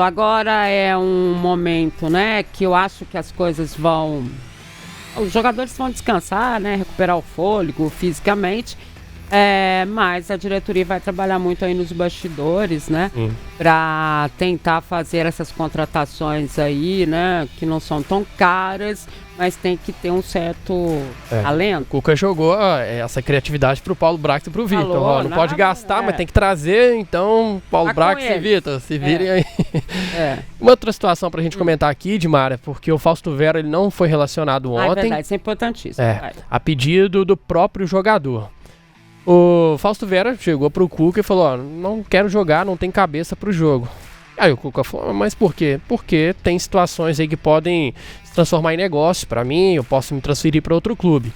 Agora é um momento, né, que eu acho que as coisas vão... Os jogadores vão descansar, né, recuperar o fôlego fisicamente, mas a diretoria vai trabalhar muito aí nos bastidores, né, para tentar fazer essas contratações aí, né, que não são tão caras, mas tem que ter um certo talento. O Cuca jogou essa criatividade pro Paulo Brax e pro Vitor. Não pode gastar, mas tem que trazer, então Paulo Brax e Vitor, se virem aí. Uma outra situação pra gente comentar aqui, Dimária, porque o Fausto Vera ele não foi relacionado ontem. É verdade, isso é importantíssimo. A pedido do próprio jogador. O Fausto Vera chegou pro Cuca e falou, não quero jogar, não tem cabeça pro jogo. Aí o Cuca falou, mas por quê? Porque tem situações aí que podem se transformar em negócio pra mim, eu posso me transferir para outro clube.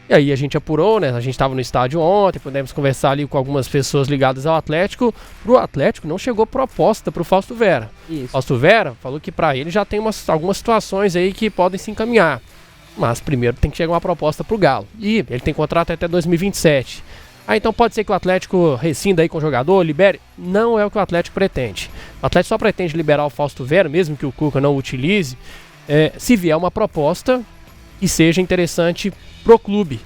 E aí a gente apurou, né? A gente estava no estádio ontem, pudemos conversar ali com algumas pessoas ligadas ao Atlético. Pro Atlético não chegou proposta pro Fausto Vera. Isso. Fausto Vera falou que pra ele já tem algumas situações aí que podem se encaminhar. Mas primeiro tem que chegar uma proposta pro Galo. E ele tem contrato até 2027. Então pode ser que o Atlético rescinda aí com o jogador, libere. Não é o que o Atlético pretende. O Atlético só pretende liberar o Fausto Vera, mesmo que o Cuca não o utilize, se vier uma proposta que seja interessante pro clube.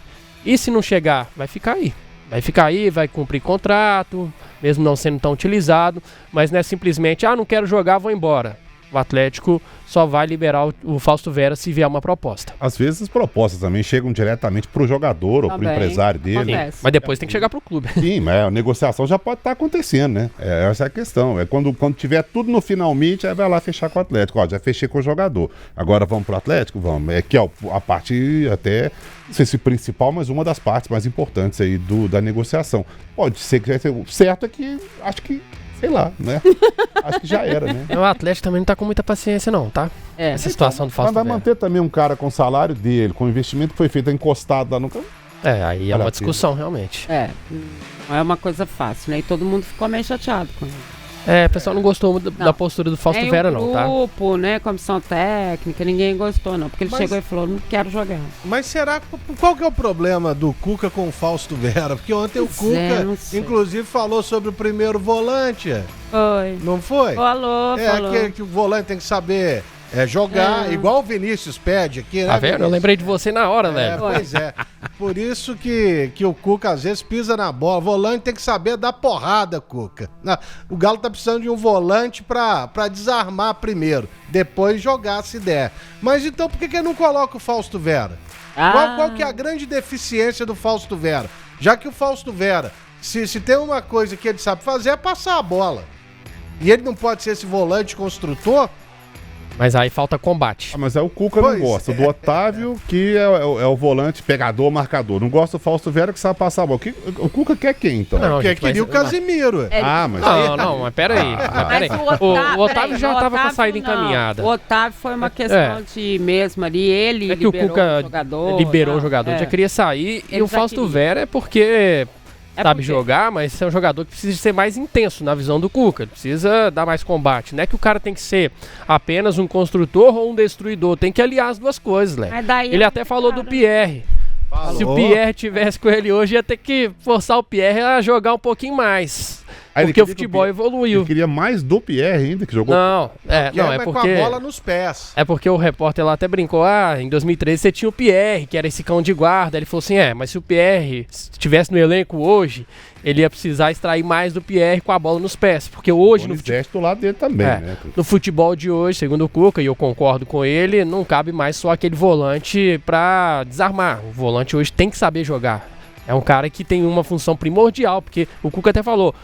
E se não chegar, vai ficar aí. Vai ficar aí, vai cumprir contrato, mesmo não sendo tão utilizado. Mas não é simplesmente, não quero jogar, vou embora. O Atlético só vai liberar o Fausto Vera se vier uma proposta. Às vezes as propostas também chegam diretamente pro jogador ou pro empresário dele. Mas depois tem que chegar pro clube. Sim, mas a negociação já pode estar acontecendo, né? Essa é a questão. Quando tiver tudo no finalmente, aí vai lá fechar com o Atlético. Já fechei com o jogador. Agora vamos pro Atlético? Vamos. Que é a parte até, não sei se principal, mas uma das partes mais importantes aí da negociação. Pode ser que certo é que acho que sei lá, né? Acho que já era, né? O Atlético também não tá com muita paciência não, tá? Essa situação do Fausto Vera. Mas vai manter também um cara com o salário dele, com o investimento que foi feito encostado lá no campo. Aí é uma discussão, realmente. Não é uma coisa fácil, né? E todo mundo ficou meio chateado com ele. O pessoal não gostou da postura do Fausto Vera, não, tá? O grupo, né? Comissão técnica, ninguém gostou, não. Porque ele chegou e falou, não quero jogar. Mas será, qual que é o problema do Cuca com o Fausto Vera? Porque ontem o Cuca, inclusive, falou sobre o primeiro volante. Foi. Não foi? Falou. Que o volante tem que saber jogar, igual o Vinícius pede aqui, né? Tá vendo? Eu lembrei de você na hora, né? Pois é. Por isso que o Cuca às vezes pisa na bola. O volante tem que saber dar porrada, Cuca. O Galo tá precisando de um volante pra desarmar primeiro, depois jogar se der. Mas então por que não coloca o Fausto Vera? Qual que é a grande deficiência do Fausto Vera? Já que o Fausto Vera, se tem uma coisa que ele sabe fazer é passar a bola. E ele não pode ser esse volante construtor. Mas aí falta combate. Mas o Cuca não gosta do Otávio, que é o volante pegador, marcador. Não gosta do Fausto Vera, que sabe passar a bola. O Cuca quer quem, então? Queria o Casimiro. Mas peraí. O Otávio já tava com a saída encaminhada. O Otávio foi uma questão de mesmo ali, ele que o Cuca liberou o jogador, já queria sair. E o Fausto Vera é porque... sabe jogar, mas é um jogador que precisa ser mais intenso na visão do Cuca. Ele precisa dar mais combate. Não é que o cara tem que ser apenas um construtor ou um destruidor. Tem que aliar as duas coisas, né? Ele até falou do Pierre. Se o Pierre tivesse com ele hoje, ia ter que forçar o Pierre a jogar um pouquinho mais. Porque o futebol evoluiu. Ele queria mais do Pierre ainda, que jogou... Não, é porque... com a bola nos pés. É porque o repórter lá até brincou, em 2013 você tinha o Pierre, que era esse cão de guarda. Ele falou assim, mas se o Pierre estivesse no elenco hoje, ele ia precisar extrair mais do Pierre com a bola nos pés. Porque hoje... no do lado dele também, né? No futebol de hoje, segundo o Cuca, e eu concordo com ele, não cabe mais só aquele volante pra desarmar. O volante hoje tem que saber jogar. É um cara que tem uma função primordial, porque o Cuca até falou...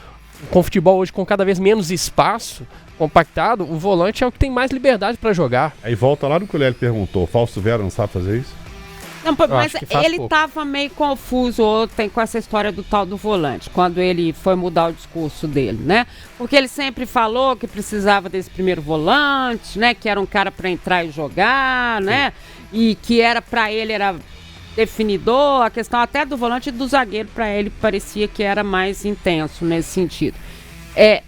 Com o futebol hoje com cada vez menos espaço compactado, o volante é o que tem mais liberdade para jogar. Aí volta lá no que o Lélio perguntou, o Fausto Vera não sabe fazer isso? Não, mas ele tava meio confuso ontem com essa história do tal do volante, quando ele foi mudar o discurso dele, né? Porque ele sempre falou que precisava desse primeiro volante, né? Que era um cara para entrar e jogar, né? E que era para ele, era... definidor, a questão até do volante e do zagueiro, para ele parecia que era mais intenso nesse sentido.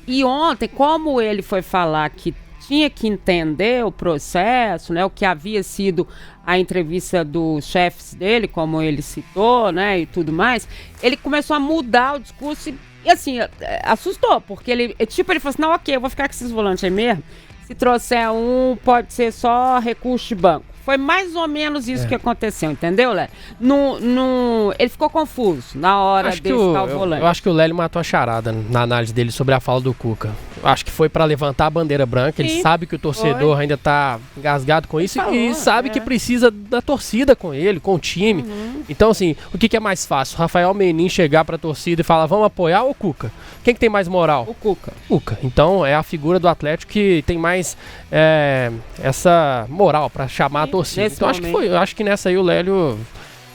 E ontem, como ele foi falar que tinha que entender o processo, né, o que havia sido a entrevista dos chefes dele, como ele citou, né, e tudo mais, ele começou a mudar o discurso e assim, assustou, porque ele falou assim, não, ok, eu vou ficar com esses volantes aí mesmo, Se trouxer um, pode ser só recurso de banco. Foi mais ou menos isso que aconteceu, entendeu, Lélio? Ele ficou confuso na hora desse tal volante. Eu acho que o Lélio matou a charada na análise dele sobre a fala do Cuca. Eu acho que foi para levantar a bandeira branca. Ele sabe que o torcedor ainda tá engasgado com isso e sabe que precisa da torcida com ele, com o time. Então, assim, o que é mais fácil? Rafael Menin chegar para a torcida e falar, vamos apoiar ou o Cuca? Quem que tem mais moral? O Cuca. Cuca. Então, é a figura do Atlético que tem mais essa moral para chamar a torcida. Então acho que nessa aí o Lélio.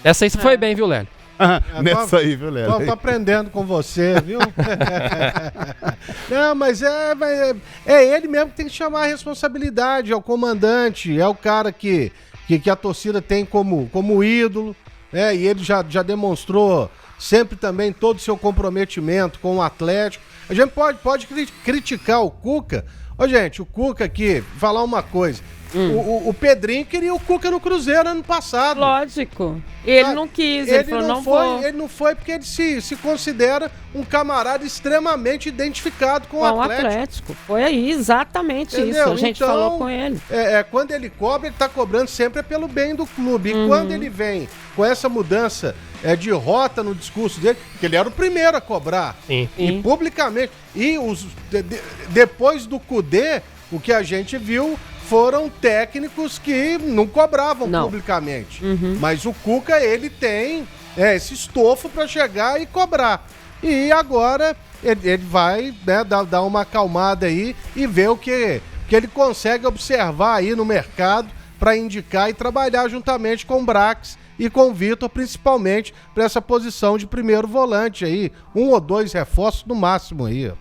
Essa aí você foi bem, viu, Lélio? Nessa aí, viu, Lélio? Tô aprendendo com você, viu? Não, mas é ele mesmo que tem que chamar a responsabilidade, é o comandante, é o cara que a torcida tem como ídolo, né? E ele já demonstrou sempre também todo o seu comprometimento com o Atlético. A gente pode criticar o Cuca. Ô, gente, o Cuca aqui, falar uma coisa. O Pedrinho queria o Cuca no Cruzeiro ano passado. Lógico. Ele não quis, ele falou, não vou. Ele não foi porque ele se considera um camarada extremamente identificado com o Atlético. Foi aí, exatamente. Entendeu? Isso. A gente falou com ele. Quando ele cobra, ele tá cobrando sempre pelo bem do clube. E quando ele vem com essa mudança de rota no discurso dele, que ele era o primeiro a cobrar. Sim. E publicamente. E depois do Cudê, o que a gente viu foram técnicos que não cobravam publicamente. Mas o Cuca, ele tem esse estofo para chegar e cobrar. E agora ele vai dar uma acalmada aí e ver o que ele consegue observar aí no mercado para indicar e trabalhar juntamente com o Brax e com o Vitor, principalmente para essa posição de primeiro volante aí. 1 ou 2 reforços no máximo aí, ó.